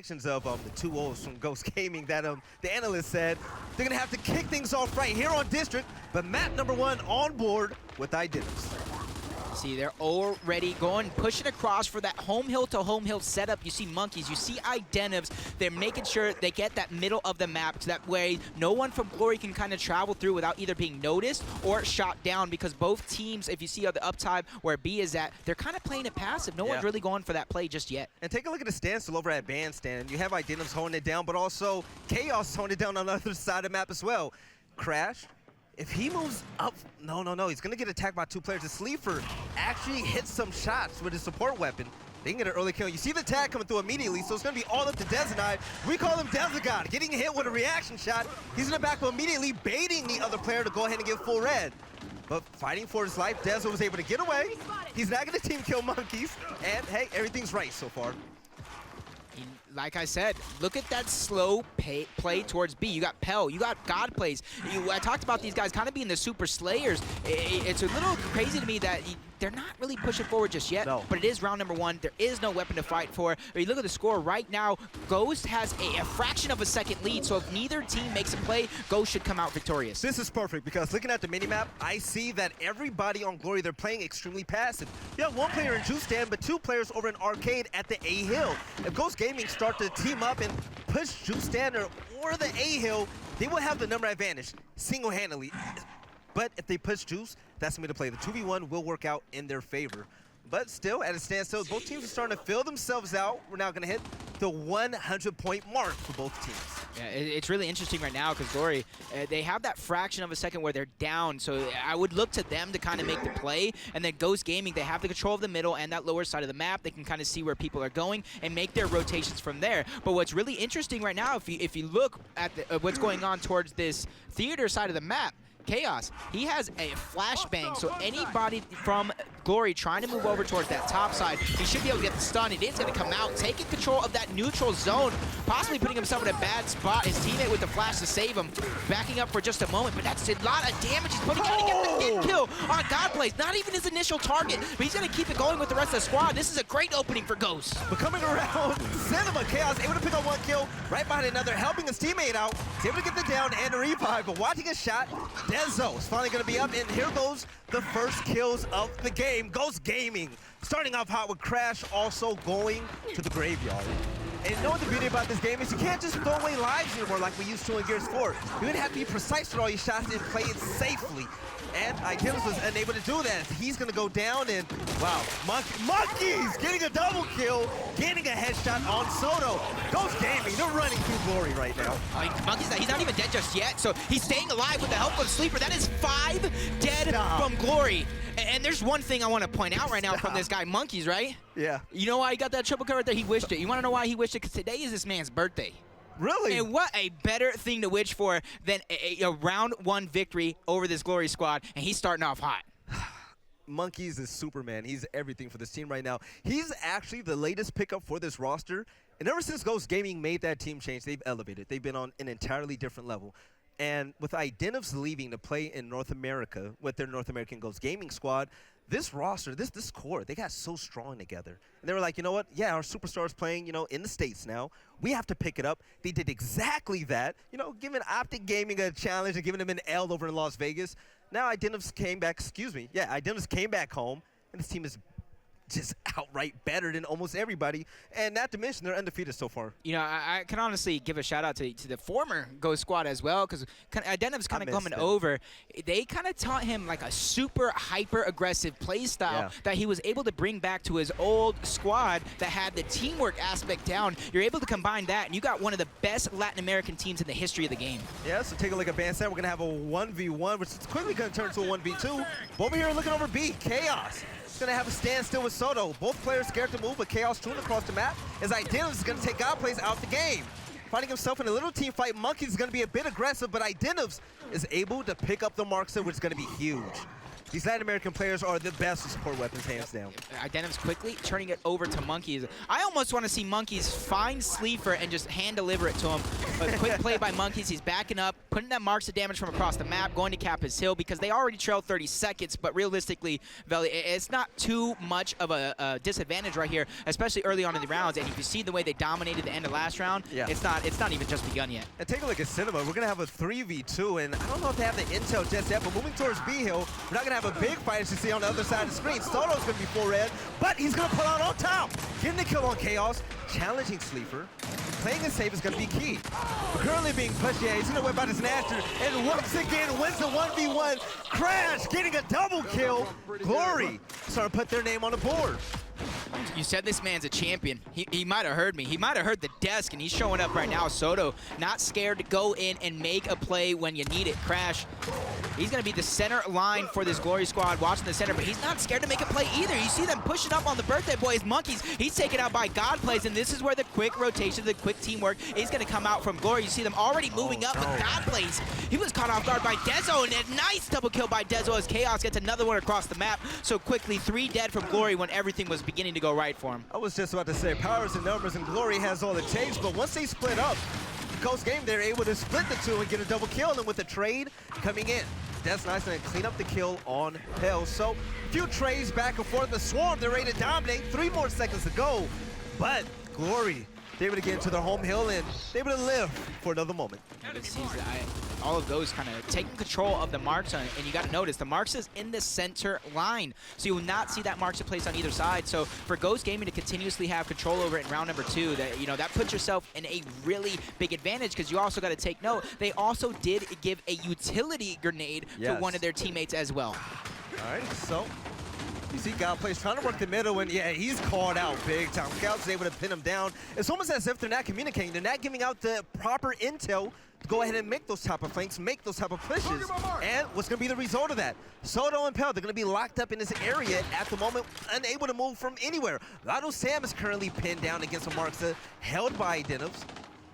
Predictions of the two O's from Ghost Gaming that the analyst said they're gonna have to kick things off right here on District, but map number 1 on board with Identives. See, they're already pushing across for that home hill to home hill setup. You see Monkeys, you see Identives. They're making sure they get that middle of the map so that way no one from Glory can kind of travel through without either being noticed or shot down, because both teams, if you see on the uptime where B is at, they're kind of playing it passive. No one's really going for that play just yet. And take a look at the standstill over at Bandstand. You have Identives holding it down, but also Chaos holding it down on the other side of the map as well. Crash. If he moves up, no, he's gonna get attacked by 2 players. The Sleeper actually hits some shots with his support weapon. They can get an early kill. You see the tag coming through immediately, so it's gonna be all up to Dezenai. We call him Dezagod, getting hit with a reaction shot. He's in the back immediately baiting the other player to go ahead and get full red. But fighting for his life, Deza was able to get away. He's not gonna team kill Monkeys, and hey, everything's right so far. Like I said, look at that slow play towards B. You got Pell, you got God plays. I talked about these guys kind of being the super slayers. It's a little crazy to me that they're not really pushing forward just yet, but it is round number 1. There is no weapon to fight for. But you look at the score right now, Ghost has a fraction of a second lead, so if neither team makes a play, Ghost should come out victorious. This is perfect because looking at the minimap, I see that everybody on Glory, they're playing extremely passive. You have 1 player in Juice Stand, but 2 players over in Arcade at the A Hill. If Ghost Gaming start to team up and push Juice Stand or the A Hill, they will have the number advantage single-handedly. But if they push Juice, that's going to play. The 2v1 will work out in their favor. But still, at a standstill, both teams are starting to fill themselves out. We're now going to hit the 100-point mark for both teams. Yeah, it's really interesting right now because Glory, they have that fraction of a second where they're down, so I would look to them to kind of make the play. And then Ghost Gaming, they have the control of the middle and that lower side of the map. They can kind of see where people are going and make their rotations from there. But what's really interesting right now, if you look at what's going on towards this theater side of the map, Chaos, he has a flashbang, so anybody from Glory trying to move over towards that top side, he should be able to get the stun. It is going to come out, taking control of that neutral zone, possibly putting himself in a bad spot. His teammate with the flash to save him, backing up for just a moment, but that's a lot of damage he's putting out to get the hit kill on Godplays. Not even his initial target, but he's going to keep it going with the rest of the squad. This is a great opening for Ghost. But coming around, Cinema, Chaos able to pick up 1 kill right behind another, helping his teammate out. He's able to get the down and the revive, but watching a shot, Dezo is finally going to be up, and here goes the first kills of the game. Ghost Gaming starting off hot with Crash also going to the graveyard. And you know what the beauty about this game is? You can't just throw away lives anymore like we used to in Gears 4. You're going to have to be precise with all your shots and play it safely. And Identives was unable to do that. He's going to go down, and wow, Monkeys getting a double kill, getting a headshot on Soto. Ghost Gaming, they're running through Glory right now. Monkeys, he's not even dead just yet, so he's staying alive with the help of Sleeper. That is 5 dead from Glory. And there's one thing I want to point out right now from this guy, Monkeys, right? Yeah. You know why he got that triple kill right there? He wished it. You want to know why he wished it? Because today is this man's birthday. Really? And what a better thing to wish for than a round 1 victory over this Glory squad, and he's starting off hot. Monkeys is Superman. He's everything for this team right now. He's actually the latest pickup for this roster, and ever since Ghost Gaming made that team change, they've elevated. They've been on an entirely different level. And with Identives leaving to play in North America with their North American Ghost Gaming squad, this roster, this core, they got so strong together. And they were like, you know what? Yeah, our superstars playing, you know, in the States now. We have to pick it up. They did exactly that. You know, giving Optic Gaming a challenge and giving them an L over in Las Vegas. Now Identives came back, Identives came back home, and this team is just outright better than almost everybody, and not to mention they're undefeated so far. You know, I can honestly give a shout out to the former Ghost squad as well, because Identives kind of coming over. They kind of taught him like a super hyper aggressive play style that he was able to bring back to his old squad that had the teamwork aspect down. You're able to combine that, and you got one of the best Latin American teams in the history of the game. Yeah, so take a look at Bandstand. We're gonna have a 1v1, which is quickly gonna turn into a 1v2. But over here looking over B, Chaos gonna have a standstill with Soto. Both players scared to move, but Chaos strewn across the map as Identives is gonna take Godplays out the game. Finding himself in a little team fight, Monkeys is gonna be a bit aggressive, but Identives is able to pick up the Markster, which is gonna be huge. These Latin American players are the best with support weapons, hands down. Identim's quickly turning it over to Monkeys. I almost want to see Monkeys find Sleeper and just hand deliver it to him. But quick play by Monkeys. He's backing up, putting that marks of damage from across the map, going to cap his hill because they already trail 30 seconds. But realistically, Veli, it's not too much of a disadvantage right here, especially early on in the rounds. And if you see the way they dominated the end of last round, it's not even just begun yet. And take a look at Cinema. We're going to have a 3v2, and I don't know if they have the intel just yet, but moving towards B Hill, we're not going to have a big fight as you see on the other side of the screen. Soto's going to be full red, but he's going to pull out on top. Getting the kill on Chaos, challenging Sleeper. Playing it safe is going to be key. But currently being pushed, he's going to whip out his Nasher, and once again wins the 1v1. Crash getting a double kill. Glory starting to put their name on the board. You said this man's a champion. He might have heard me. He might have heard the desk, and he's showing up right now. Soto, not scared to go in and make a play when you need it. Crash, he's going to be the center line for this Glory squad, watching the center, but he's not scared to make a play either. You see them pushing up on the birthday boys, Monkeys. He's taken out by God Plays, and this is where the quick rotation, the quick teamwork is going to come out from Glory. You see them already moving up, but God Plays, he was caught off guard by Dezo, and a nice double kill by Dezo as Chaos gets another one across the map. So quickly, 3 dead from Glory when everything was beginning to go right for him. I was just about to say, powers and numbers, and Glory has all it takes, but once they split up, Coast Game, they're able to split the two and get a double kill, and with the trade coming in, that's nice, and clean up the kill on Hell. So, a few trades back and forth. The Swarm, they're ready to dominate. 3 more seconds to go, but Glory, they're able to get into their home hill, and they're able to live for another moment. All of those kind of taking control of the marks on it, and you got to notice the marks is in the center line, so you will not see that marks in place on either side. So for Ghost Gaming to continuously have control over it in round number 2, that puts yourself in a really big advantage, because you also got to take note they also did give a utility grenade to one of their teammates as well. All right, so you see God Plays trying to work the middle, and he's called out big time. Scout's able to pin him down. It's almost as if they're not communicating. They're not giving out the proper intel to go ahead and make those type of flanks, make those type of pushes. And what's going to be the result of that? Soto and Pell, they're going to be locked up in this area at the moment, unable to move from anywhere. Lotto Sam is currently pinned down against a Marksa, held by Identivs.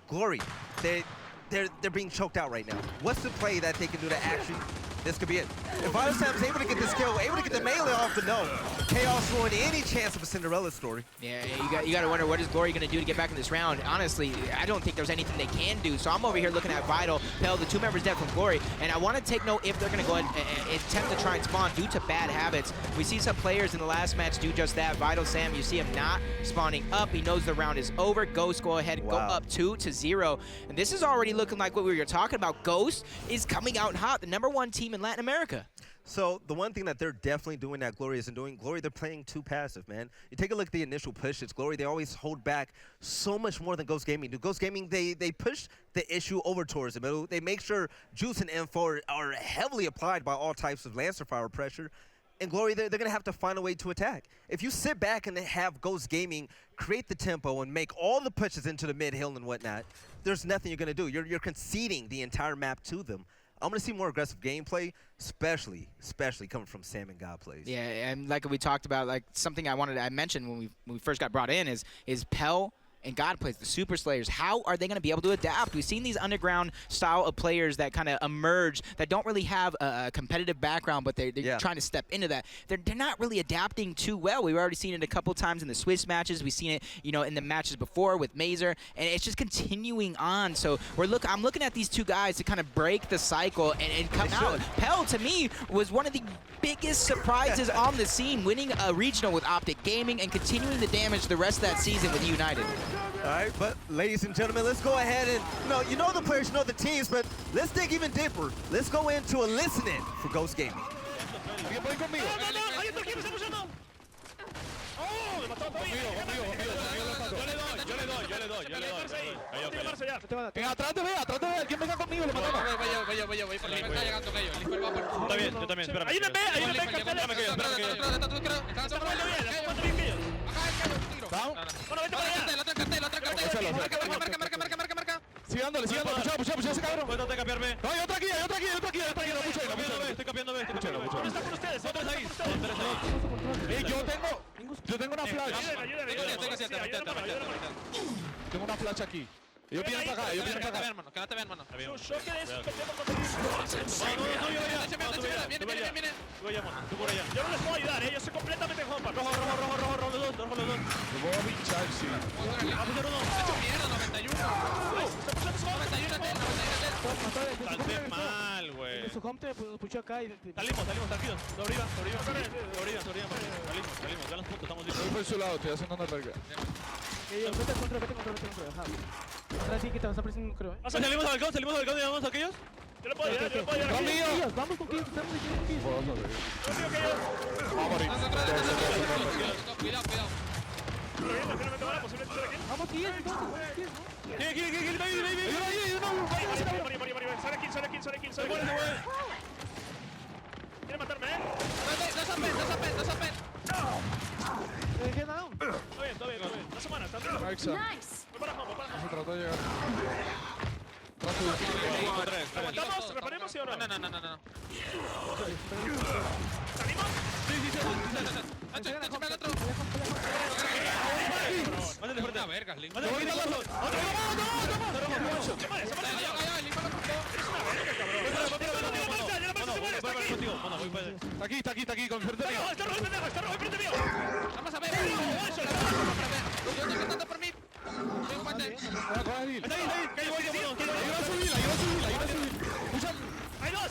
Glory, they're being choked out right now. What's the play that they can do to actually... This could be it. If Lotto Sam's able to get this kill, able to get the melee off the no, Chaos ruined any chance of a Cinderella story. Yeah, you got to wonder what is Glory going to do to get back in this round. Honestly, I don't think there's anything they can do. So I'm over here looking at Vital, Pell, the 2 members dead from Glory, and I want to take note if they're going to go ahead and attempt to try and spawn due to bad habits. We see some players in the last match do just that. Vital Sam, you see him not spawning up. He knows the round is over. Ghost go ahead and go up 2-0. And this is already looking like what we were talking about. Ghost is coming out hot, the #1 team in Latin America. So the one thing that they're definitely doing that Glory isn't doing, Glory, they're playing too passive, man. You take a look at the initial pushes, Glory, they always hold back so much more than Ghost Gaming do. Ghost Gaming, they push the issue over towards the middle. They make sure juice and info are heavily applied by all types of Lancer fire pressure. And Glory, they're going to have to find a way to attack. If you sit back and have Ghost Gaming create the tempo and make all the pushes into the mid-hill and whatnot, there's nothing you're going to do. You're conceding the entire map to them. I'm going to see more aggressive gameplay, especially coming from Sam and God Plays. Yeah, and like we talked about, like something I mentioned when we first got brought in is Pell and God Plays, the Super Slayers. How are they going to be able to adapt? We've seen these underground style of players that kind of emerge that don't really have a competitive background, but they're trying to step into that. They're not really adapting too well. We've already seen it a couple times in the Swiss matches. We've seen it, in the matches before with Mazer, and it's just continuing on. So I'm looking at these 2 guys to kind of break the cycle and come out. Pell, to me, was one of the biggest surprises on the scene, winning a regional with Optic Gaming and continuing the damage the rest of that season with United. All right, but ladies and gentlemen, let's go ahead and, you know the players, you know the teams, but let's dig even deeper. Let's go into a listen-in for Ghost Gaming. Atrás te ve, ¿quién venga conmigo? Lo matamos. Voy, porque me está llegando aquello. Yo también, espérame. Hay una B, espérame que yo. Marca. Sigue dándole, pucha ese cabrón. Puedo capearme. No, hay otra aquí. Estoy capeando B. ¿Dónde están con ustedes? ¿Otros ahí? Yo tengo una flash. Tengo una flash aquí. Ellos vienen para acá, ellos vienen para acá. hermano, que no te vean, hermano. Yo quedé suspendiendo con Viene. Tú allá, mano, tú por allá. Yo no les puedo ayudar, yo soy completamente hompa. Rojo, los dos. Yo voy a pinchar, sí. Va a puchar uno. Ha hecho mierda, 91. 91 del. Salté mal, güey. Su home te puchó acá y... Salimos, tranquilos. De arriba. Salimos. Ya los puntos, estamos listos. Voy por su lado, estoy haciendo una verga. Vete contra. Atrás sí que te vas a presionar, creo, ¿eh? Salimos al balcón y llamamos a aquellos. Yo le puedo ayudar, Conmigo. Vamos con Kills, estamos aquí con Kills. Vamos a morir. Cuidado. Vamos, Kills, Kills, ¿no? ¿Quiere matarme, No sapen. Te dejé down. Está bien. La semana, está bien. Nice. Voy para home. Se trató de llegar. ¿Aguantamos? ¿Reparemos sí o no? No. ¿Salimos? Échame el otro. Mándale fuerte. Una verga, Link. Mándale fuerte. ¡Otro! Está aquí, con suerte. Está rojo, enfrente mío. Vamos a ver. Yo estoy intentando por mí. Tengo un puente. Está ahí. Que voy, ayuda a subir. Hay dos.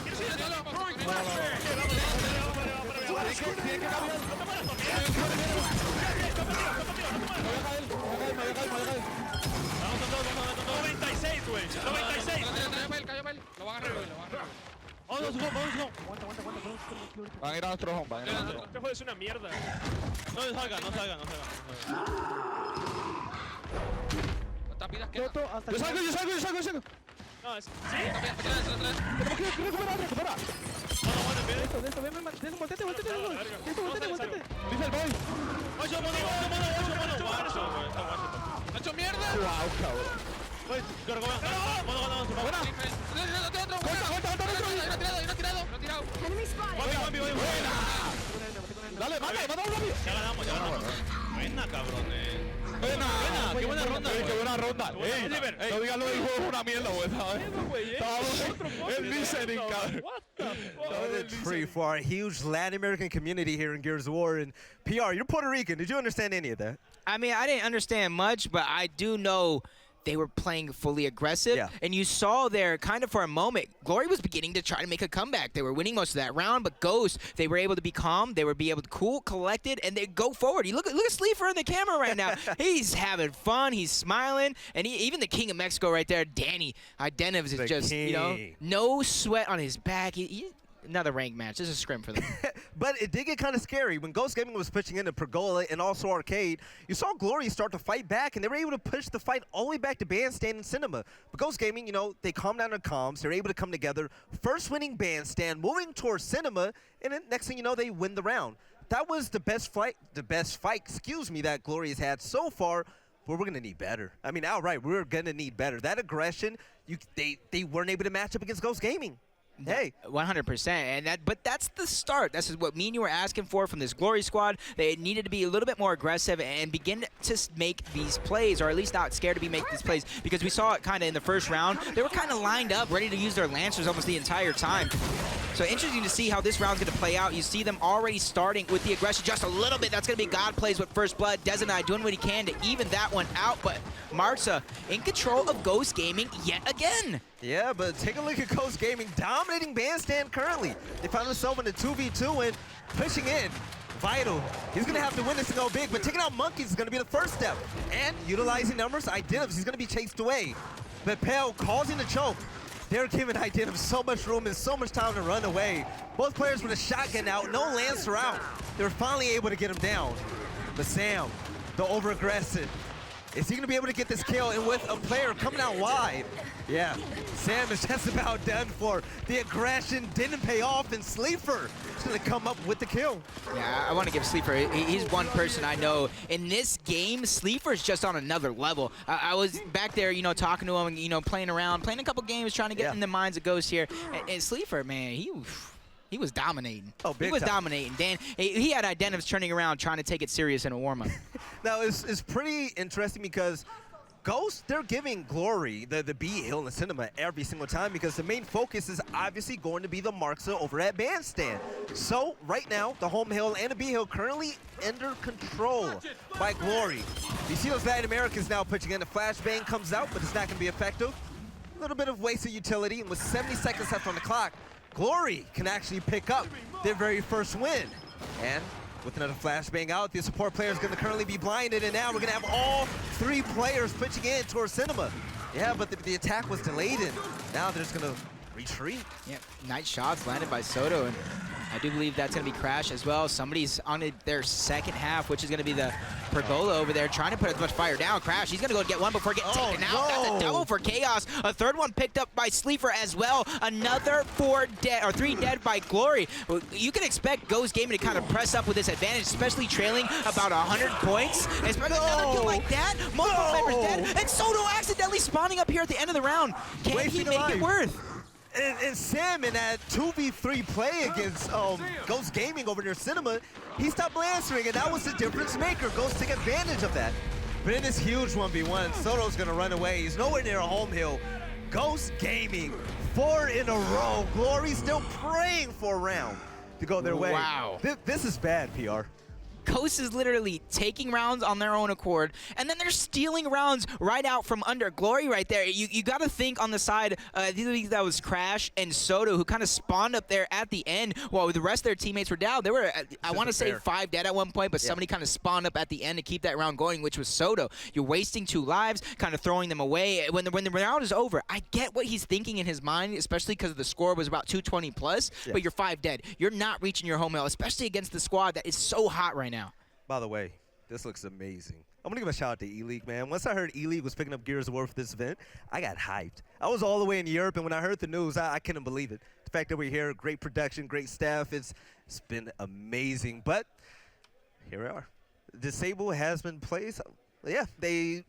¿Quieres subir? Tiene que cambiar. No te mueras conmigo. Vamos, 96, güey. 96. Cayó Bale. Lo va a agarrar. Vamos a su home. Aguanta. Van a ir a nuestro home, Este juego es una mierda. No salga. No te pidas que. Toto, hasta Yo salgo. No, es... ¿Sí? Tenemos que recuperar. Bueno, bien. De esto, ven, voltete. Voltete. Dice el boy. 8 mono. ¡Ha hecho mierda! Wow, cabrón. Mono ganado su Buena. Hay tirado. Enemy spotted. Dale, mata rápido. Ya ganamos. Buena, cabrones. Buena, qué buena ronda, qué buena ronda. Oliver, No digas lo del juego es una mierda, güey, ¿sabes? Estábamos el listening, cabrón. A treat for our huge Latin American community here in Gears of War. And PR, you're Puerto Rican. Did you understand any of that? I mean, I didn't understand much, but I do know they were playing fully aggressive. Yeah. And you saw there, kind of for a moment, Glory was beginning to try to make a comeback. They were winning most of that round, but Ghost, they were able to be calm. They were able to cool, collected, and they go forward. You look at Sleeper in the camera right now. He's having fun. He's smiling. And even the King of Mexico right there, Danny Identivs, is The just, king. you know, no sweat on his back. Another ranked match. This is a scrim for them. But it did get kind of scary. When Ghost Gaming was pitching into Pergola and also Arcade, you saw Glory start to fight back, and they were able to push the fight all the way back to Bandstand and Cinema. But Ghost Gaming, you know, they calmed down their comms. They're able to come together. First winning Bandstand, moving towards Cinema, and then next thing you know, they win the round. That was the best fight, that Glory has had so far. But we're going to need better. I mean, outright, we're going to need better. That aggression, they weren't able to match up against Ghost Gaming. Hey, 100%, but that's the start. This is what me and you were asking for from this Glory squad. They needed to be a little bit more aggressive and begin to make these plays, or at least not scared to be making these plays, because we saw it kind of in the first round. They were kind of lined up, ready to use their Lancers almost the entire time. So interesting to see how this round's going to play out. You see them already starting with the aggression just a little bit. That's going to be God plays with First Blood. Dezenai doing what he can to even that one out, but Martsa in control of Ghost Gaming yet again. Yeah, but take a look at Ghost Gaming dominating Bandstand currently. They found themselves in a 2v2 and pushing in. Vital, he's going to have to win this to go big, but taking out Monkeys is going to be the first step. And utilizing numbers, Identivs, he's going to be chased away. But Pale causing the choke. They're giving Identivs so much room and so much time to run away. Both players with a shotgun out, no Lancer out. They're finally able to get him down. But Sam, the over-aggressive, is he going to be able to get this kill? And with a player coming out wide, yeah, Sam is just about done for. The aggression didn't pay off, and Sleeper is going to come up with the kill. Yeah, I want to give Sleeper, he's one person I know. In this game, Sleeper's just on another level. I was back there, you know, talking to him, and, you know, playing around, playing a couple games, trying to get in the minds of Ghost here. And Sleeper, man, he was dominating. Oh, big He was time. dominating. Dan, he had Identivs turning around, trying to take it serious in a warm-up. Now, it's pretty interesting because Ghost, they're giving Glory the B Hill and the Cinema every single time because the main focus is obviously going to be the Marksa over at Bandstand. So right now, the home hill and the B Hill currently under control by Glory. You see those Latin Americans now pitching in. The flashbang comes out, but it's not going to be effective. A little bit of wasted utility, and with 70 seconds left on the clock, Glory can actually pick up their very first win. And with another flashbang out, the support player is going to currently be blinded, and now we're going to have all 3 players pitching in towards Cinema. Yeah, but the attack was delayed, and now they're just going to retreat. Yeah, nice shots landed by Soto, and I do believe that's going to be Crash as well. Somebody's on their second half, which is going to be the Pergola over there, trying to put as much fire down. Crash, he's going to go get one before getting taken out. That's a double for Chaos. A third one picked up by Sleeper as well. Another 3 dead by Glory. You can expect Ghost Gaming to kind of press up with this advantage, especially trailing about 100 points. Especially another kill like that. Multiple members dead. And Soto accidentally spawning up here at the end of the round. Can he make it worth? And Sam in that 2v3 play against Ghost Gaming over near Cinema, he stopped answering, and that was the difference maker. Ghost took advantage of that. But in this huge 1v1, Soto's gonna run away. He's nowhere near a home hill. Ghost Gaming, 4 in a row. Glory still praying for a round to go their way. Wow. This is bad PR. Ghost is literally taking rounds on their own accord, and then they're stealing rounds right out from under. Glory right there. You got to think on the side, I think that was Crash and Soto who kind of spawned up there at the end while the rest of their teammates were down. They were, I want to say 5 dead at one point, but somebody kind of spawned up at the end to keep that round going, which was Soto. You're wasting 2 lives, kind of throwing them away. When the round is over, I get what he's thinking in his mind, especially because the score was about 220 plus, but you're 5 dead. You're not reaching your home hill, especially against the squad that is so hot right now. By the way, this looks amazing. I'm gonna give a shout out to E-League, man. Once I heard E-League was picking up Gears of War for this event, I got hyped. I was all the way in Europe, and when I heard the news, I couldn't believe it. The fact that we're here, great production, great staff, it's been amazing. But here we are. Disable has been placed. Yeah, the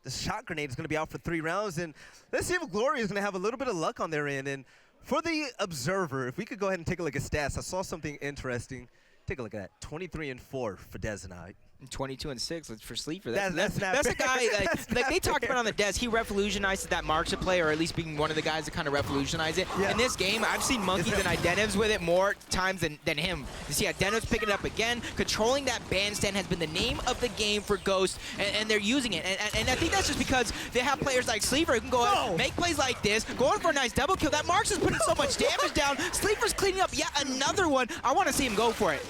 shot grenade is gonna be out for 3 rounds, and let's see if Glory is gonna have a little bit of luck on their end. And for the observer, if we could go ahead and take a look at stats, I saw something interesting. Take a look at that. 23-4 for Dezenite. 22-6 for Sleeper. That's a guy like they talked about on the desk. He revolutionized that Marksa play, or at least being one of the guys that kind of revolutionized it. In this game, I've seen Monkeys and Identivs with it more times than him. You see Identivs picking it up again. Controlling that bandstand has been the name of the game for Ghost, and they're using it. And I think that's just because they have players like Sleeper who can go out, make plays like this, going for a nice double kill. That Marksa's putting so much damage down. Sleeper's cleaning up yet another one. I want to see him go for it.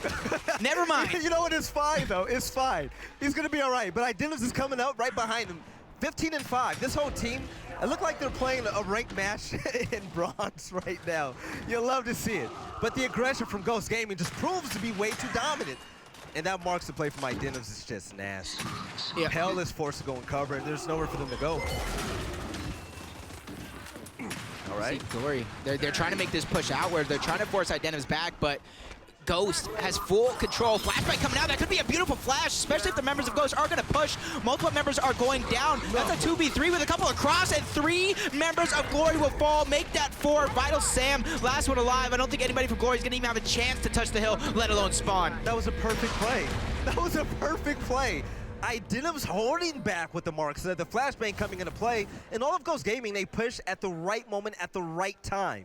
Never mind. You know what? It's fine, though. It's fine. He's going to be all right. But Identivs is coming out right behind him. 15-5. This whole team, it looked like they're playing a ranked match in bronze right now. You'll love to see it. But the aggression from Ghost Gaming just proves to be way too dominant. And that marks the play from Identivs is just nasty. Hell is forced to go and cover, and there's nowhere for them to go. All right. See, Glory. They're trying to make this push outward. They're trying to force Identivs back, but Ghost has full control. Flashback coming out. That could be a beautiful flash, especially if the members of Ghost are going to push. Multiple members are going down. That's a 2v3 with a couple of cross, and 3 members of Glory will fall. Make that 4. Vital Sam, last one alive. I don't think anybody from Glory is going to even have a chance to touch the hill, let alone spawn. That was a perfect play. That was a perfect play. Identivs holding back with the marks. The flashbang coming into play. And all of Ghost Gaming, they push at the right moment, at the right time.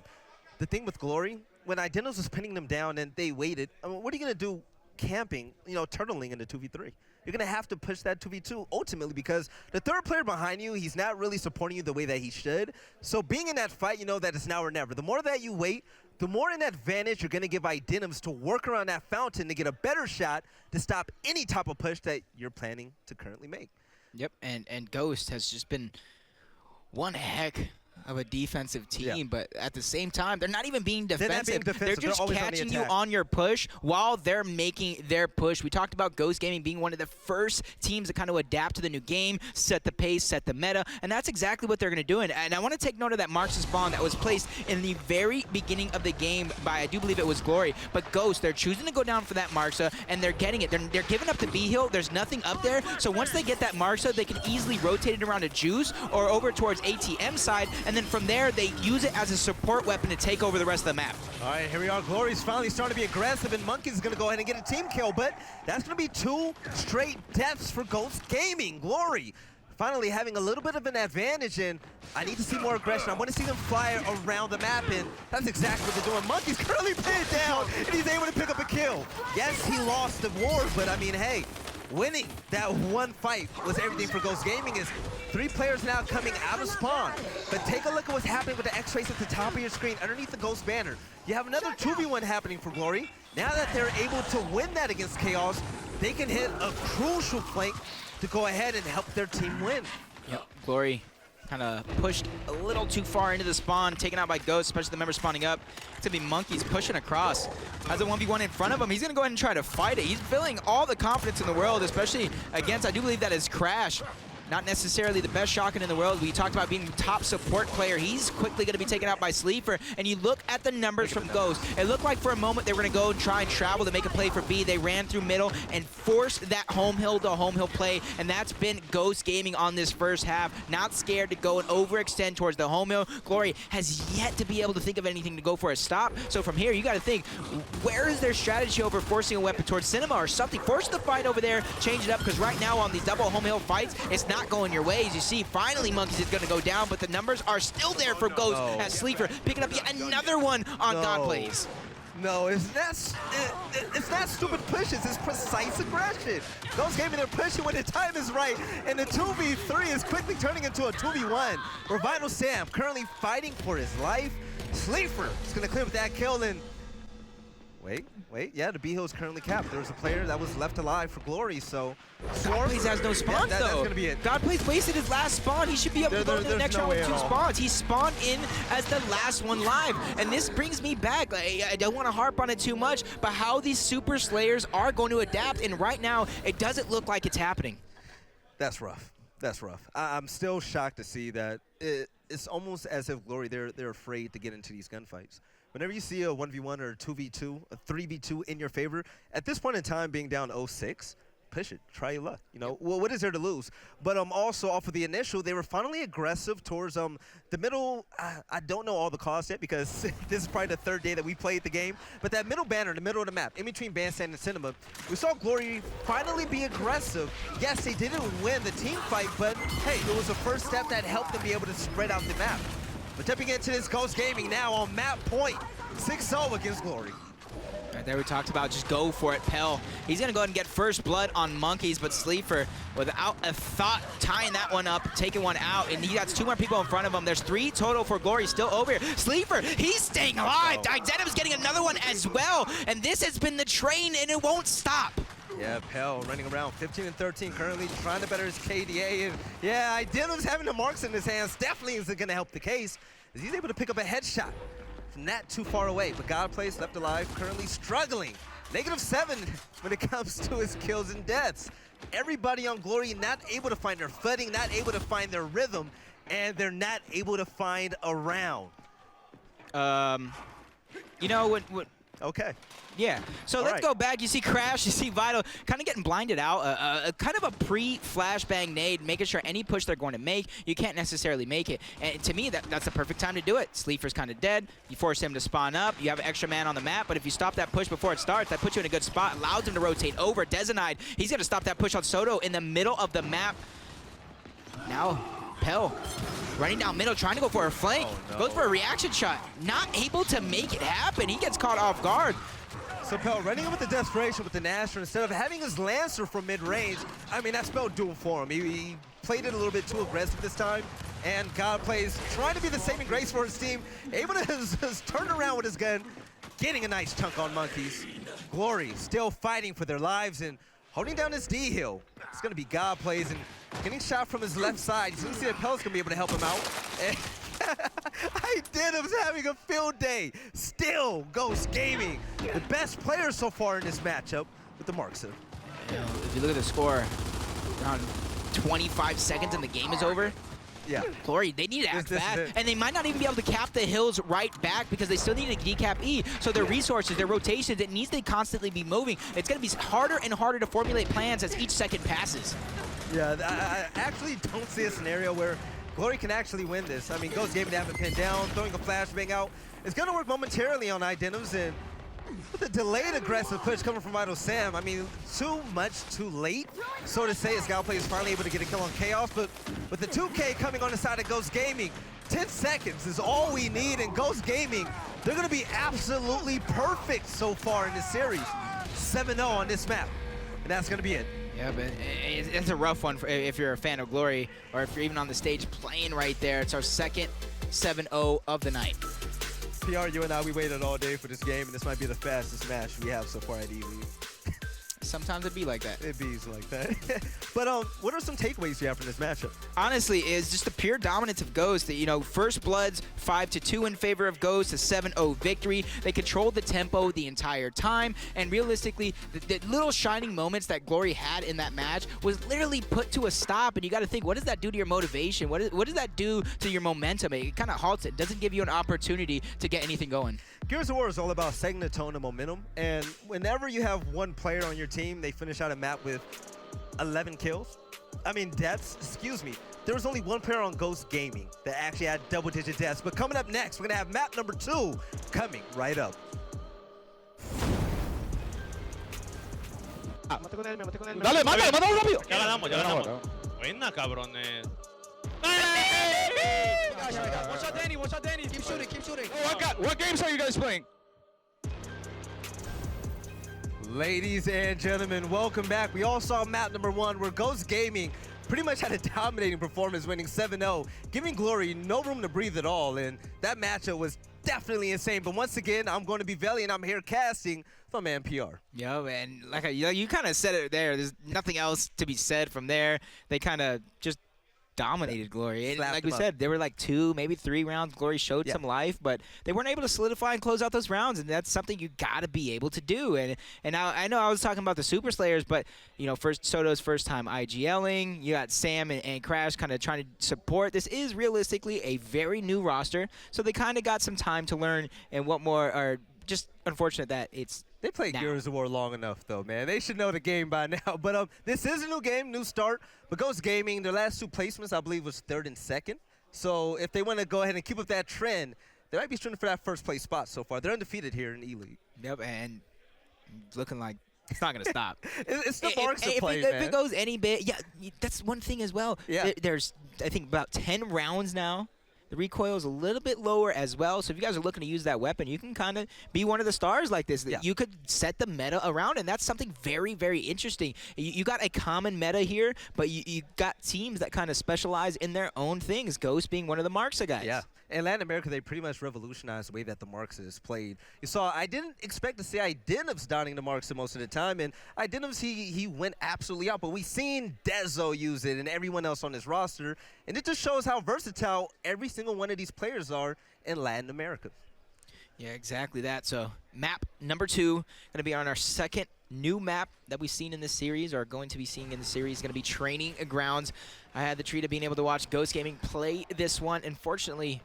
The thing with Glory, when Identivs was pinning them down and they waited, I mean, what are you going to do camping, turtling into 2v3? You're going to have to push that 2v2 ultimately because the third player behind you, he's not really supporting you the way that he should. So being in that fight, you know that it's now or never. The more that you wait, the more an advantage you're going to give Identivs to work around that fountain to get a better shot to stop any type of push that you're planning to currently make. Yep, and Ghost has just been one heck of a defensive team, but at the same time, they're not even being defensive. They're just catching you on your push while they're making their push. We talked about Ghost Gaming being one of the first teams to kind of adapt to the new game, set the pace, set the meta, and that's exactly what they're going to do. And I want to take note of that Marksa spawn that was placed in the very beginning of the game by, I do believe it was Glory, but Ghost, they're choosing to go down for that Marksa, and they're getting it. They're giving up the B hill. There's nothing up there, so once they get that Marksa, they can easily rotate it around a Juice or over towards ATM side, and then from there, they use it as a support weapon to take over the rest of the map. All right, here we are. Glory's finally starting to be aggressive, and Monkey's is going to go ahead and get a team kill, but that's going to be 2 straight deaths for Ghost Gaming. Glory finally having a little bit of an advantage, and I need to see more aggression. I want to see them fly around the map, and that's exactly what they're doing. Monkey's currently pinned down, and he's able to pick up a kill. Yes, he lost the war, but I mean, hey, winning that one fight was everything for Ghost Gaming. Is 3 players now coming out of spawn. But take a look at what's happening with the X-rays at the top of your screen, underneath the Ghost banner. You have another 2v1 happening for Glory. Now that they're able to win that against Chaos, they can hit a crucial flank to go ahead and help their team win. Yep, Glory kind of pushed a little too far into the spawn, taken out by Ghost, especially the members spawning up. It's going to be Monkeys pushing across. Has a 1v1 in front of him. He's going to go ahead and try to fight it. He's feeling all the confidence in the world, especially against, I do believe that is Crash. Not necessarily the best shotgun in the world. We talked about being top support player. He's quickly going to be taken out by Sleeper. And you look at the numbers from Ghost. It looked like for a moment they were going to go and try and travel to make a play for B. They ran through middle and forced that home hill to home hill play. And that's been Ghost Gaming on this first half. Not scared to go and overextend towards the home hill. Glory has yet to be able to think of anything to go for a stop. So from here, you got to think, where is their strategy over forcing a weapon towards Cinema or something? Force the fight over there, change it up, because right now on these double home hill fights, it's not going your way. As you see, finally Monkeys is going to go down, but the numbers are still there for Ghost as Sleeper picking up yet another one on God Plays. No, it's not stupid pushes, it's precise aggression. Ghost Gaming, they're pushing when the time is right, and the 2v3 is quickly turning into a 2v1. Where Vital Sam currently fighting for his life. Sleeper is going to clear with that kill, and wait, yeah, the B hill is currently capped. There was a player that was left alive for Glory, so God Plays has no spawns, that's though. Gonna be it. God Plays wasted his last spawn. He should be able to go to the next round with 2 spawns. He spawned in as the last one live. And this brings me back. I don't want to harp on it too much, but how these Super Slayers are going to adapt, and right now, it doesn't look like it's happening. That's rough. That's rough. I'm still shocked to see that. It's almost as if Glory, they're afraid to get into these gunfights. Whenever you see a 1v1 or a 2v2, a 3v2 in your favor, at this point in time, being down 0-6, push it, try your luck. You know, well, what is there to lose? But also off of the initial, they were finally aggressive towards the middle. I don't know all the calls yet because this is probably the 3rd day that we played the game. But that middle banner in the middle of the map, in between Bandstand and Cinema, we saw Glory finally be aggressive. Yes, they didn't win the team fight, but hey, it was a first step that helped them be able to spread out the map. But jumping into this Ghost Gaming now on map point, 6-0 against Glory. Right there we talked about just go for it, Pell. He's going to go ahead and get first blood on Monkeys, but Sleeper, without a thought, tying that one up, taking one out, and he got 2 more people in front of him. There's 3 total for Glory still over here. Sleeper, he's staying alive. Identim's getting another one as well, and this has been the train, and it won't stop. Yeah, Pell running around 15-13 currently, trying to better his KDA. And yeah, Identim's having the marks in his hands definitely isn't going to help the case, as he's able to pick up a headshot from not too far away. But God Plays left alive, currently struggling. -7 when it comes to his kills and deaths. Everybody on Glory not able to find their footing, not able to find their rhythm, and they're not able to find a round. You know what? Okay. Yeah, so let's go back. You see Crash, you see Vital kind of getting blinded out. Kind of a pre-flashbang nade, making sure any push they're going to make, you can't necessarily make it. And to me, that's the perfect time to do it. Sleeper's kind of dead. You force him to spawn up. You have an extra man on the map, but if you stop that push before it starts, that puts you in a good spot, allows him to rotate over. Dezenide, he's going to stop that push on Soto in the middle of the map. Now, Pell running down middle, trying to go for a flank. Oh, no. Goes for a reaction shot. Not able to make it happen. He gets caught off guard. So Pell running in with the desperation with the Nasher instead of having his Lancer from mid-range. I mean, that spelled doom for him. He played it a little bit too aggressive this time. And God Plays trying to be the saving grace for his team. Able to just turn around with his gun, getting a nice chunk on Monkeys. Glory still fighting for their lives and holding down his D hill. It's going to be God Plays and getting shot from his left side. He's going to see that Pell's going to be able to help him out. And Identim's having a field day. Still Ghost Gaming, the best player so far in this matchup with the Markser. If you look at the score, around 25 seconds and the game is over. Yeah. Glory, they need to act This is fast, it. and they might not even be able to cap the hills right back because they still need to decap E. So their resources, their rotations, it needs to constantly be moving. It's going to be harder and harder to formulate plans as each second passes. Yeah, I actually don't see a scenario where Glory can actually win this. I mean, Ghost Gaming to have it pinned down, throwing a flashbang out. It's going to work momentarily on Identims, and With the delayed aggressive push coming from Vital Sam, I mean, too much too late, so to say, as Galplay is finally able to get a kill on Chaos, but with the 2K coming on the side of Ghost Gaming, 10 seconds is all we need, and Ghost Gaming, they're gonna be absolutely perfect so far in this series. 7-0 on this map, and that's gonna be it. Yeah, but it's a rough one if you're a fan of Glory, or if you're even on the stage playing right there. It's our second 7-0 of the night. PR, you and I, we waited all day for this game, and this might be the fastest match we have so far at ELEAGUE. Sometimes it be like that. It bees like that. But what are some takeaways you have from this matchup? Honestly, is just the pure dominance of Ghost. That, you know, First Blood's 5-2 in favor of Ghost, a 7-0 victory. They controlled the tempo the entire time, and realistically, the little shining moments that Glory had in that match was literally put to a stop. And you got to think, what does that do to your motivation? What does that do to your momentum? It kind of halts it. Doesn't give you an opportunity to get anything going. Gears of War is all about setting the tone and momentum, and whenever you have one player on your team, they finish out a map with 11 kills. I mean, deaths, excuse me. There was only one player on Ghost Gaming that actually had double-digit deaths. But coming up next, we're going to have map number 2 coming right up. Mate con él, me maté con él. Dale, mátalo, mátalo rápido. Ya ganamos, ya ganamos. Buena, cabrones. Watch out, Danny. Watch out, Danny. Keep shooting. Keep shooting. What games are you guys playing? Ladies and gentlemen, welcome back. We all saw map number 1 where Ghost Gaming pretty much had a dominating performance, winning 7-0, giving Glory no room to breathe at all. And that matchup was definitely insane. But once again, I'm going to be Veli, and I'm here casting for man PR. Yo, and like you kind of said it there. There's nothing else to be said from there. They kind of just dominated Glory. And like we said, there were like 2, maybe 3 rounds. Glory showed some life, but they weren't able to solidify and close out those rounds, and that's something you got to be able to do. And now I know I was talking about the Super Slayers, but you know, Soto's first time IGLing. You got Sam and Crash kind of trying to support. This is realistically a very new roster, so they kind of got some time to learn. And what more are just unfortunate that it's They played Gears of War long enough, though, man. They should know the game by now. But this is a new game, new start. But Ghost Gaming, their last 2 placements, I believe, was 3rd and 2nd. So if they want to go ahead and keep up that trend, they might be shooting for that first place spot so far. They're undefeated here in ELEAGUE. Yep, and looking like it's not going to stop. It's the marks of play, man. man. If it goes any bit, yeah, that's one thing as well. Yeah. There's, I think, about 10 rounds now. The recoil is a little bit lower as well, so if you guys are looking to use that weapon, you can kind of be one of the stars like this. Yeah. You could set the meta around, and that's something very, very interesting. You got a common meta here, but you got teams that kind of specialize in their own things, Ghost being one of the Marksa guys. Yeah. In Latin America, they pretty much revolutionized the way that the Marksa is played. You saw, I didn't expect to see Identivs donning the Marksa most of the time, and Identivs, he went absolutely out. But we've seen Dezo use it and everyone else on this roster, and it just shows how versatile every single one of these players are in Latin America. Yeah, exactly that. So map number 2, going to be on our second new map that we've seen in this series, or going to be seeing in the series, going to be Training Grounds. I had the treat of being able to watch Ghost Gaming play this one. Unfortunately,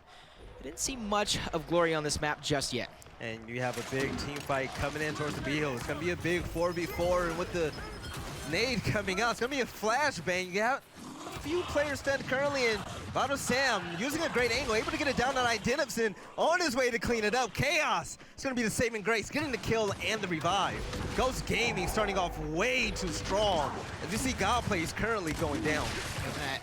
I didn't see much of Glory on this map just yet. And you have a big team fight coming in towards the B-hill. It's going to be a big 4v4, and with the nade coming out, it's going to be a flashbang. You have a few players stand currently, and Vital Sam using a great angle, able to get it down on Identivs, and on his way to clean it up. Chaos, it's going to be the saving grace, getting the kill and the revive. Ghost Gaming starting off way too strong. As you see, Godplay is currently going down.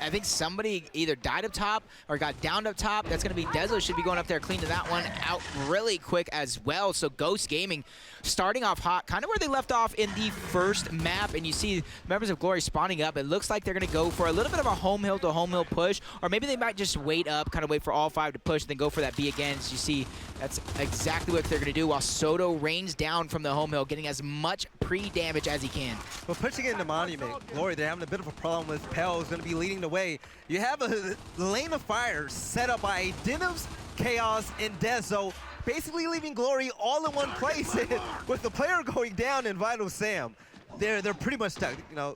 I think somebody either died up top or got downed up top. That's going to be Dezo. Should be going up there cleaning that one out really quick as well. So Ghost Gaming starting off hot, kind of where they left off in the first map. And you see members of Glory spawning up. It looks like they're going to go for a little bit of a home hill to home hill push, or maybe they might just wait up, kind of wait for all 5 to push, and then go for that B again. As you see, that's exactly what they're going to do, while Soto rains down from the home hill, getting as much pre-damage as he can. But pushing into Monument, Glory, they're having a bit of a problem with Pell, who's going to be leading the way. You have a lane of fire set up by Identivs, Chaos, and Dezo, basically leaving Glory all in one place. And with the player going down in Vital Sam, they're pretty much stuck, you know,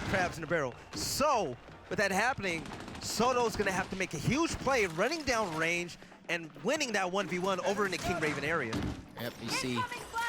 crabs in the barrel. So with that happening, Soto's going to have to make a huge play running down range, and winning that 1v1 over in the King Raven area. Yep, you see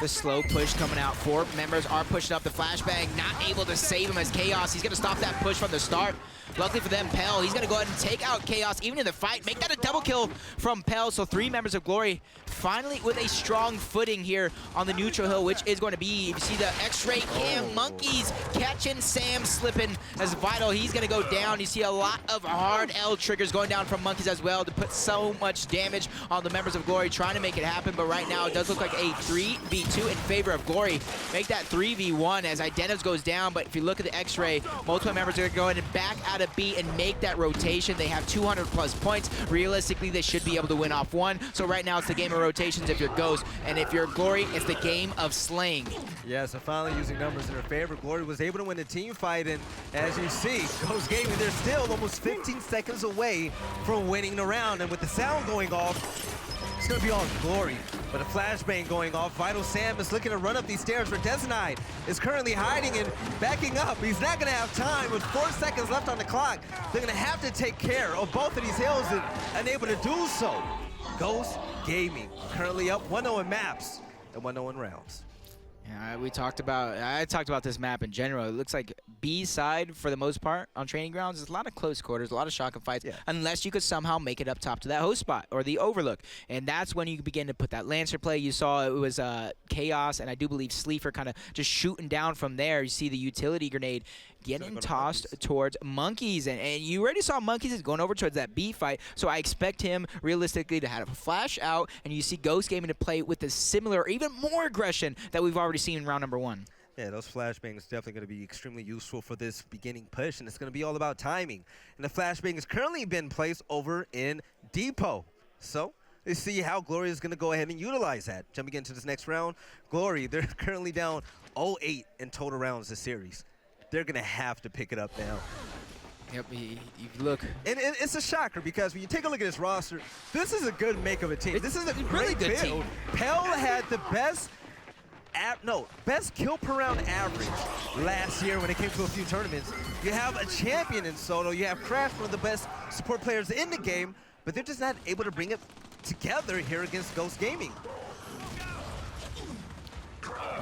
the slow push coming out. 4 members are pushing up the flashbang, not able to save him as Chaos. He's going to stop that push from the start. Luckily for them, Pell, he's going to go ahead and take out Chaos, even in the fight. Make that a double kill from Pell. So 3 members of Glory finally with a strong footing here on the neutral hill, which is going to be, you see the X-ray cam, Monkeys catching Sam slipping as Vital. He's going to go down. You see a lot of hard L triggers going down from Monkeys as well to put so much damage on the members of Glory, trying to make it happen. But right now, it does look like a 3v2 in favor of Glory. Make that 3v1 as Identivs goes down. But if you look at the X-ray, multiple members are going to go in and back out of B and make that rotation. They have 200+ points. Realistically, they should be able to win off 1. So right now, it's the game of rotations if you're Ghost. And if you're Glory, it's the game of slaying. Yeah, so finally using numbers in their favor, Glory was able to win the team fight. And as you see, Ghost Gaming, they're still almost 15 seconds away from winning the round. And with the sound going off, it's going to be all Glory. But a flashbang going off. Vital Sam is looking to run up these stairs for Desinite. Is currently hiding and backing up. He's not going to have time with 4 seconds left on the clock. They're going to have to take care of both of these hills and unable to do so. Ghost Gaming currently up 1-0 in maps and 1-0 in rounds. Yeah, I talked about this map in general. It looks like B side for the most part on training grounds. There's a lot of close quarters, a lot of shotgun fights, unless you could somehow make it up top to that host spot or the overlook. And that's when you begin to put that Lancer play. You saw it was Chaos and I do believe Sleefer kind of just shooting down from there. You see the utility grenade getting tossed towards Monkeys. And you already saw Monkeys is going over towards that B fight. So I expect him realistically to have a flash out. And you see Ghost Gaming to play with a similar or even more aggression that we've already seen in round number 1. Yeah, those flashbangs definitely going to be extremely useful for this beginning push, and it's going to be all about timing. And the flashbang has currently been placed over in Depot. So let's see how Glory is going to go ahead and utilize that. Jumping into this next round, Glory, they're currently down 0-8 in total rounds this series. They're going to have to pick it up now. Yep, you look. And it's a shocker because when you take a look at this roster, this is a good make of a team. This is a really great good build. team. Pell had the best kill per round average last year when it came to a few tournaments. You have a champion in Soto. You have Crash, one of the best support players in the game, but they're just not able to bring it together here against Ghost Gaming.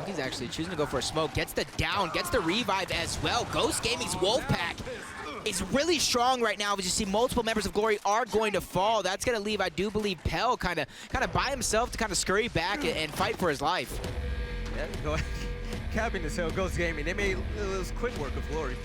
He's actually choosing to go for a smoke. Gets the down, gets the revive as well. Ghost Gaming's Wolfpack is really strong right now. As you see, multiple members of Glory are going to fall. That's going to leave, I do believe, Pell kind of by himself to kind of scurry back and fight for his life. Yeah, go ahead. Capping this hill, Ghost Gaming. They made it was quick work of Glory.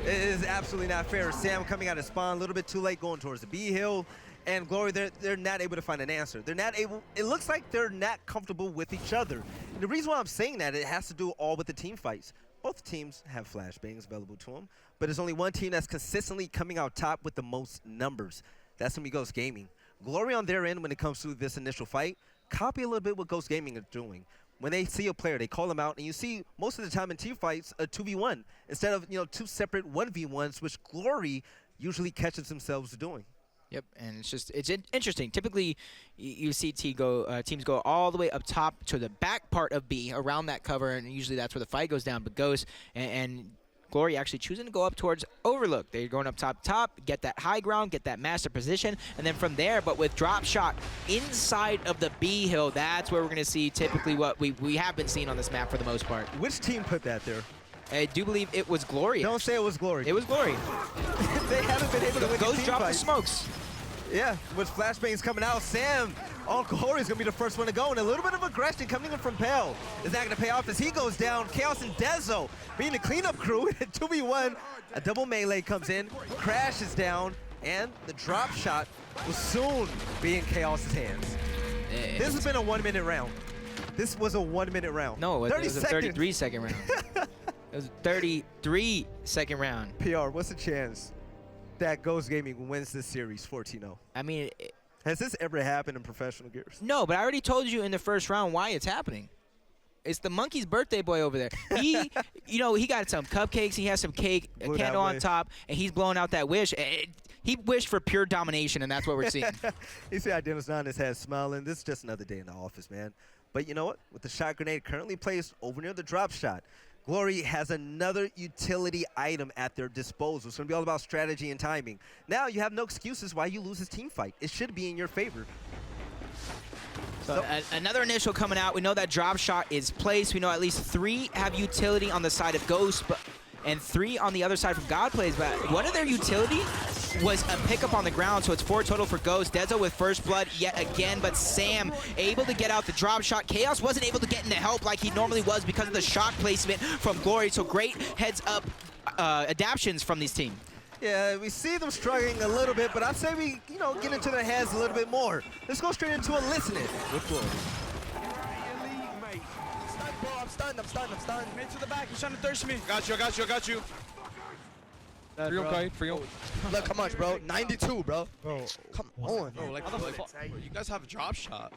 It is absolutely not fair. Sam coming out of spawn a little bit too late, going towards the B hill, and Glory they're not able to find an answer. They're not able. It looks like they're not comfortable with each other. And the reason why I'm saying that, it has to do all with the team fights. Both teams have flashbangs available to them, but there's only one team that's consistently coming out top with the most numbers. That's when we Ghost Gaming. Glory on their end when it comes to this initial fight, copy a little bit what Ghost Gaming is doing. When they see a player, they call them out, and you see most of the time in team fights a 2v1 instead of 2 separate 1v1s, which Glory usually catches themselves doing. Yep, and it's interesting. Typically, you see teams go all the way up top to the back part of B around that cover, and usually that's where the fight goes down. But Ghost and Glory actually choosing to go up towards Overlook. They're going up top, get that high ground, get that master position, and then from there, but with drop shot inside of the B hill, that's where we're going to see typically what we have been seeing on this map for the most part. Which team put that there? I do believe it was Glory. Don't say it was Glory. It was Glory. They haven't been able to win the Ghost team dropped fight. the smokes. Yeah, with flashbangs coming out, Sam on Glory is going to be the first one to go, and a little bit of aggression coming in from Pell is not going to pay off as he goes down. Chaos and Dezo being the cleanup crew at 2v1. A double melee comes in, Crash is down, and the drop shot will soon be in Chaos's hands. This has been a 1 minute round. This was a 1 minute round. No, it was a 33-second round. It was a 33-second round. PR, what's the chance that Ghost Gaming wins this series 14-0? I mean, has this ever happened in professional gears? No, but I already told you in the first round why it's happening. It's the Monkey's birthday boy over there. He, he got some cupcakes. He has some cake, a candle on top, and he's blowing out that wish. He wished for pure domination, and that's what we're seeing. You see how Dennis on his head smiling. This is just another day in the office, man. But you know what? With the shot grenade currently placed over near the drop shot, Glory has another utility item at their disposal. It's going to be all about strategy and timing. Now you have no excuses why you lose this team fight. It should be in your favor. So another initial coming out. We know that drop shot is placed. We know at least 3 have utility on the side of Ghost, and 3 on the other side from God Plays. But one of their utility was a pickup on the ground, so it's 4 total for Ghost. Dezo with first blood yet again, but Sam able to get out the drop shot. Chaos wasn't able to get into help like he normally was because of the shock placement from Glory. So great heads up adaptions from this team. Yeah, we see them struggling a little bit, but I'd say we, get into their heads a little bit more. Let's go straight into a listening with Glory. I'm stunned. Mid to the back, he's trying to thirst me. Got you. Free him, Kai. Free him. Look, come on, bro. 92, bro. Come on. Bro, you guys have a drop shot.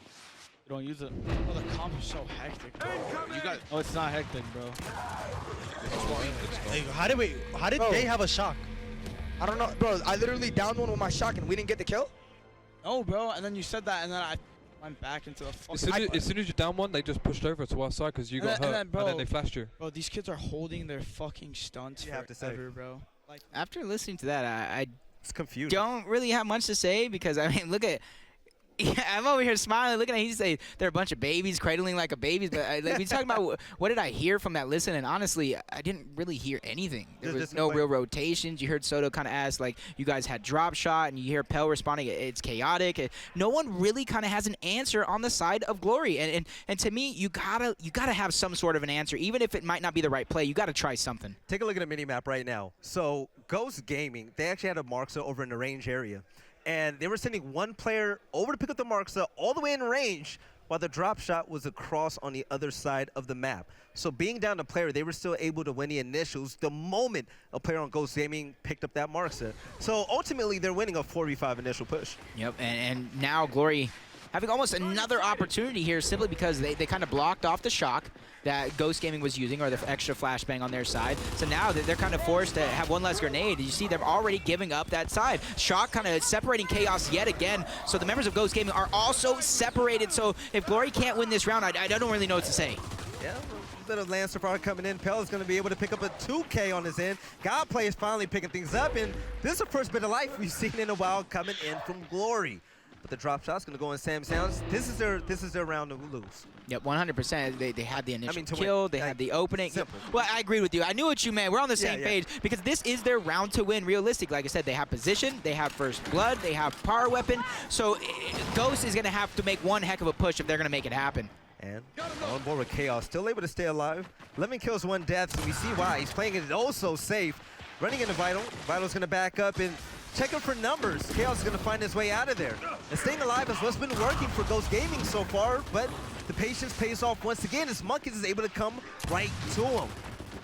You don't use it. Oh, the comp is so hectic, bro. You guys. Oh, it's not hectic, bro. Hey, how did they have a shock? I don't know, bro. I literally downed one with my shock and we didn't get the kill? No, bro. And then you said that, and then I went back into the fucking... As soon as you down one, they just pushed over to our side because you got hurt, and then they flashed you. Bro, these kids are holding their fucking stunts forever, bro. Like, After listening to that, I It's confusing. don't really have much to say because, I mean, look at... Yeah, I'm over here smiling, looking at him. He say they're a bunch of babies cradling like a babies, but like, we talking about what did I hear from that listen, and honestly, I didn't really hear anything. There was no real rotations. You heard Soto kind of ask like, you guys had drop shot, and you hear Pell responding, it's chaotic. No one really kind of has an answer on the side of Glory, and to me, you gotta have some sort of an answer, even if it might not be the right play. You gotta try something. Take a look at the mini-map right now. So Ghost Gaming, they actually had a Marksa over in the range area. And they were sending one player over to pick up the Marksa all the way in range while the drop shot was across on the other side of the map. So being down a player, they were still able to win the initials the moment a player on Ghost Gaming picked up that Marksa. So ultimately, they're winning a 4v5 initial push. Yep, and now Glory having almost another opportunity here simply because they kind of blocked off the shock that Ghost Gaming was using, or the extra flashbang on their side. So now they're kind of forced to have one less grenade. You see them already giving up that side. Shock kind of separating Chaos yet again. So the members of Ghost Gaming are also separated. So if Glory can't win this round, I don't really know what to say. Yeah, a bit of Lancer probably coming in. Pell is going to be able to pick up a 2K on his end. Godplay is finally picking things up, and this is the first bit of life we've seen in a while coming in from Glory. But the drop shot's going to go in Sam's hands. This is their round to lose. Yep, 100%. They had the initial to kill. win. They had the opening. Simple. Well, I agree with you. I knew what you meant. We're on the same page because this is their round to win. Realistic, like I said, they have position, they have first blood, they have power weapon. So Ghost is going to have to make one heck of a push if they're going to make it happen. And on board with Chaos, still able to stay alive. 11 kills, 1 death, so we see why. He's playing it oh so safe. Running into Vital. Vital's going to back up and check out for numbers. Chaos is going to find his way out of there. And staying alive is what's been working for Ghost Gaming so far, but the patience pays off once again as Monkeys is able to come right to him.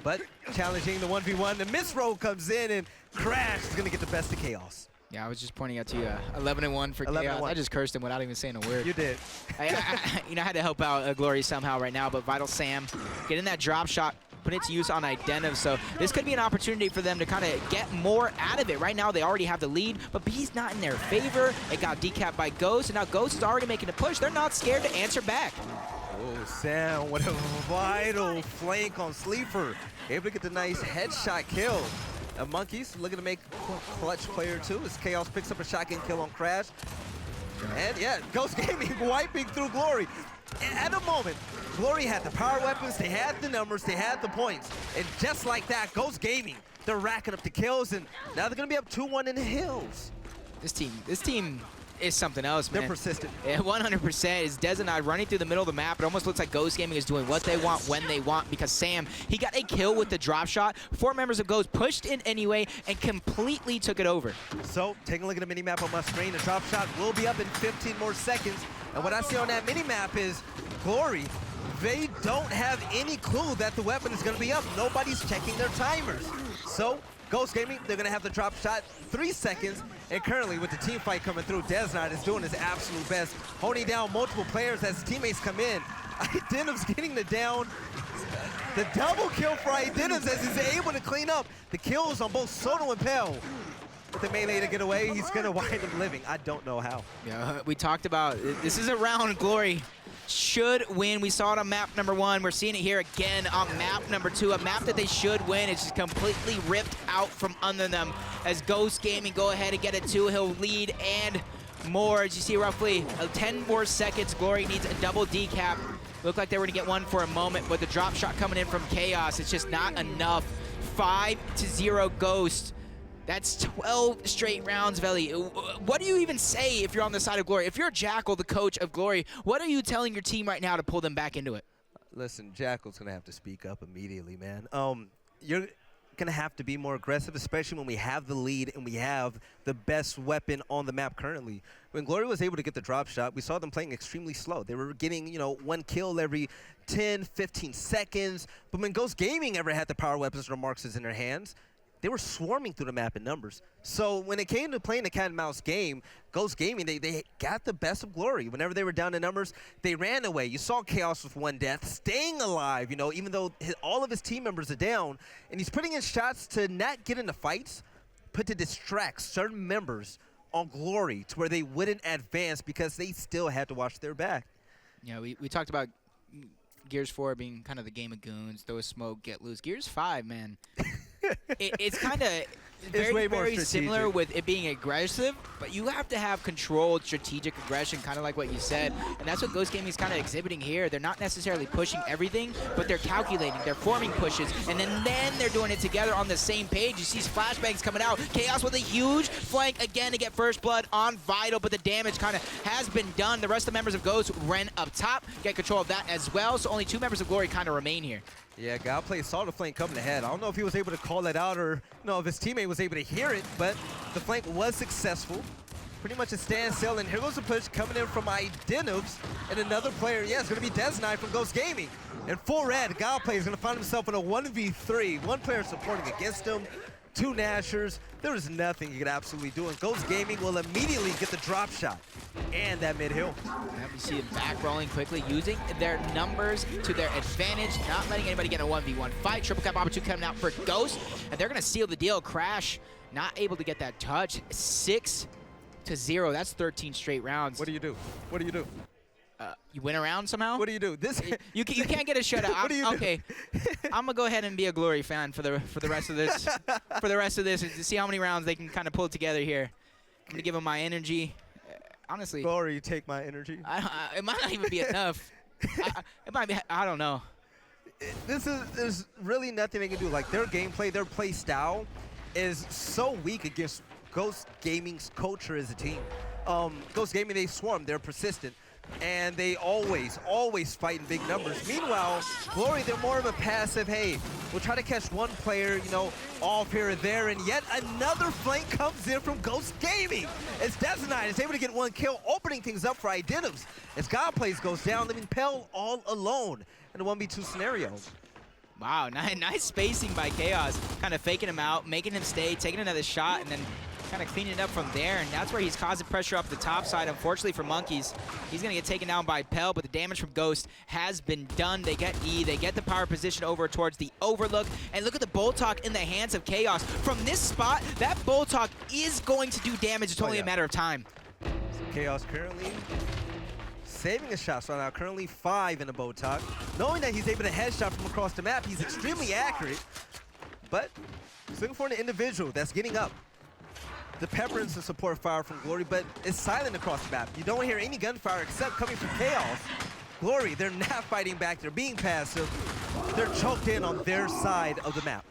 But challenging the 1v1, the miss roll comes in and Crash is going to get the best of Chaos. Yeah, I was just pointing out to you 11-1 for Chaos. I just cursed him without even saying a word. You did. I had to help out Glory somehow right now, but Vital Sam getting that drop shot, put it to use on Identiv, so this could be an opportunity for them to kind of get more out of it. Right now, they already have the lead, but B's not in their favor. It got decapped by Ghost, and now Ghost is already making a push. They're not scared to answer back. Oh, Sam, what a vital flank on Sleeper. Able to get the nice headshot kill. Monkeys looking to make a clutch player too as Chaos picks up a shotgun kill on Crash. And yeah, Ghost Gaming wiping through Glory. At the moment, Glory had the power weapons, they had the numbers, they had the points. And just like that, Ghost Gaming, they're racking up the kills, and now they're going to be up 2-1 in the hills. This team is something else, man. They're persistent. Yeah, 100% is Dezenad running through the middle of the map. It almost looks like Ghost Gaming is doing what they want when they want because Sam, he got a kill with the drop shot. 4 members of Ghost pushed in anyway and completely took it over. So, taking a look at the mini-map on my screen, the drop shot will be up in 15 more seconds. And what I see on that mini-map is Glory, they don't have any clue that the weapon is going to be up. Nobody's checking their timers. So, Ghost Gaming, they're going to have the drop shot 3 seconds. And currently, with the team fight coming through, Deznod is doing his absolute best, holding down multiple players as teammates come in. Identiv's getting the down. The double kill for Identiv as he's able to clean up the kills on both Soto and Pell. With the melee to get away, he's going to wind up living. I don't know how. Yeah, we talked about this is a round Glory should win. We saw it on map number 1. We're seeing it here again on map number 2. A map that they should win. It's just completely ripped out from under them as Ghost Gaming go ahead and get a 2-hill lead. And more. As you see, roughly 10 more seconds. Glory needs a double decap. Looked like they were going to get one for a moment, but the drop shot coming in from Chaos, it's just not enough. 5-0 Ghost. That's 12 straight rounds, Veli. What do you even say if you're on the side of Glory? If you're Jackal, the coach of Glory, what are you telling your team right now to pull them back into it? Listen, Jackal's going to have to speak up immediately, man. You're going to have to be more aggressive, especially when we have the lead and we have the best weapon on the map currently. When Glory was able to get the drop shot, we saw them playing extremely slow. They were getting, you know, 1 kill every 10, 15 seconds. But when Ghost Gaming ever had the power weapons or marks in their hands, they were swarming through the map in numbers. So when it came to playing the cat and mouse game, Ghost Gaming, they got the best of Glory. Whenever they were down in numbers, they ran away. You saw Chaos with 1 death, staying alive, you know, even though all of his team members are down. And he's putting in shots to not get into fights, but to distract certain members on Glory to where they wouldn't advance because they still had to watch their back. Yeah, we talked about Gears 4 being kind of the game of goons, throw a smoke, get loose. Gears 5, man. It's kind of very similar with it being aggressive, but you have to have controlled strategic aggression, kind of like what you said, and that's what Ghost Gaming is kind of exhibiting here. They're not necessarily pushing everything, but they're calculating, they're forming pushes, and then they're doing it together on the same page. You see flashbangs coming out. Chaos with a huge flank again to get first blood on Vital, but the damage kind of has been done. The rest of the members of Ghost ran up top, get control of that as well, so only 2 members of Glory kind of remain here. Yeah, Godplay saw the flank coming ahead. I don't know if he was able to call it out or if his teammate was able to hear it, but the flank was successful. Pretty much a standstill, and here goes the push coming in from Identivs, and another player, yeah, it's going to be Des9 from Ghost Gaming. And full red, Godplay is going to find himself in a 1v3. 1 player supporting against him, 2 Nashers. There is nothing he could absolutely do, and Ghost Gaming will immediately get the drop shot and that mid-hill. We see them back rolling quickly, using their numbers to their advantage, not letting anybody get a 1v1 fight. Triple cap opportunity coming out for Ghost, and they're going to seal the deal. Crash not able to get that touch. 6-0. That's 13 straight rounds. What do you do? What do you do? You win around somehow? What do you do? You can't get a shutout. What do you do? Okay, I'm gonna go ahead and be a Glory fan for the rest of this. For the rest of this, to see how many rounds they can kind of pull together here. I'm gonna give them my energy. Honestly, Glory, take my energy. It might not even be enough. It might be. I don't know. There's really nothing they can do. Like, their gameplay, their play style is so weak against Ghost Gaming's culture as a team. Ghost Gaming, they swarm, they're persistent, and they always fight in big numbers. Meanwhile, Glory, they're more of a passive, hey, we'll try to catch 1 player, you know, off here or there, and yet another flank comes in from Ghost Gaming. As Des9 is able to get 1 kill, opening things up for Identivs. As Godplays goes down, leaving Pell all alone in a 1v2 scenario. Wow, nice spacing by Chaos. Kind of faking him out, making him stay, taking another shot, and then kind of cleaning it up from there, and that's where he's causing pressure up the top side. Unfortunately for Monkeys, he's going to get taken down by Pell, but the damage from Ghost has been done. They get E, they get the power position over towards the Overlook, and look at the Boltok in the hands of Chaos. From this spot, that Boltok is going to do damage. It's only a matter of time. So Chaos currently saving his shots right now, currently 5 in a Boltok. Knowing that he's able to headshot from across the map, he's extremely accurate, but he's looking for an individual that's getting up. The pepper and some support fire from Glory, but it's silent across the map. You don't hear any gunfire except coming from Chaos. Glory, they're not fighting back. They're being passive. They're choked in on their side of the map.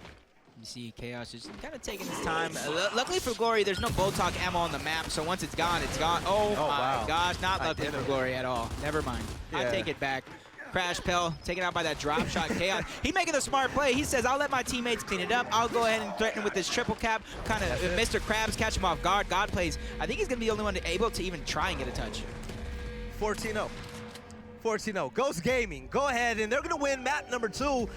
You see Chaos just kind of taking his time. Luckily for Glory, there's no Boltok ammo on the map, so once it's gone, it's gone. Oh my wow. gosh, not lucky for Glory at all. Never mind. Yeah. I take it back. Crash Pell taken out by that drop shot. Chaos. He making the smart play. He says, I'll let my teammates clean it up. I'll go ahead and threaten with this triple cap. Kind of Mr. Krabs catch him off guard. God plays. I think he's going to be the only one able to even try and get a touch. 14-0. 14-0. Ghost Gaming, go ahead, and they're going to win map number 2,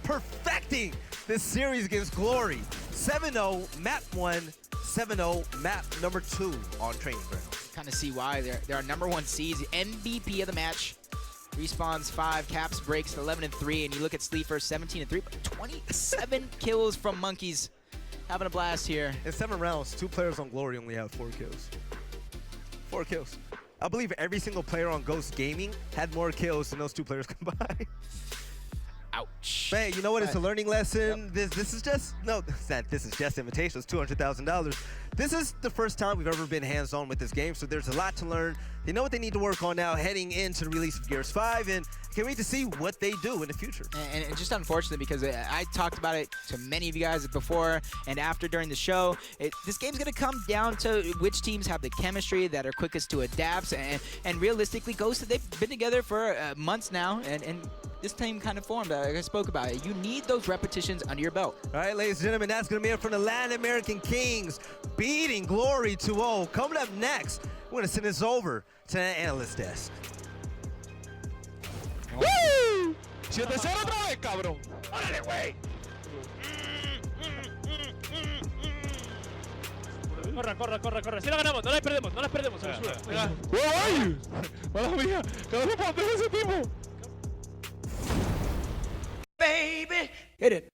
perfecting this series against Glory. 7-0, map 1, 7-0, map number 2 on Training Ground. Kind of see why. They're our #1 seeds, MVP of the match. Respawns 5, Caps breaks 11-3, and you look at Sleeper 17-3, but 27 kills from Monkeys. Having a blast here. In 7 rounds, 2 players on Glory only have 4 kills. 4 kills. I believe every single player on Ghost Gaming had more kills than those 2 players combined. Ouch. Man, you know what? It's a learning lesson. This is just this is just Invitational. It's $200,000. This is the first time we've ever been hands-on with this game, so there's a lot to learn. They know what they need to work on now heading into the release of Gears 5, and I can't wait to see what they do in the future. And just unfortunate because I talked about it to many of you guys before and after during the show. This game's going to come down to which teams have the chemistry that are quickest to adapt. And realistically, Ghost, they've been together for months now, and this team kind of formed. Like I spoke about it. You need those repetitions under your belt. All right, ladies and gentlemen, that's going to be it from the Latin American Kings beating Glory 2-0. Coming up next, we're going to send this over to the analyst desk. ¡Woo! 7-0 otra vez, cabrón. ¡Órale, güey! Corre. Si la ganamos, no las perdemos, ¡Ay! ¡Mala mía! ¡Cabrón, ¿para dónde es ese tipo? Hit it.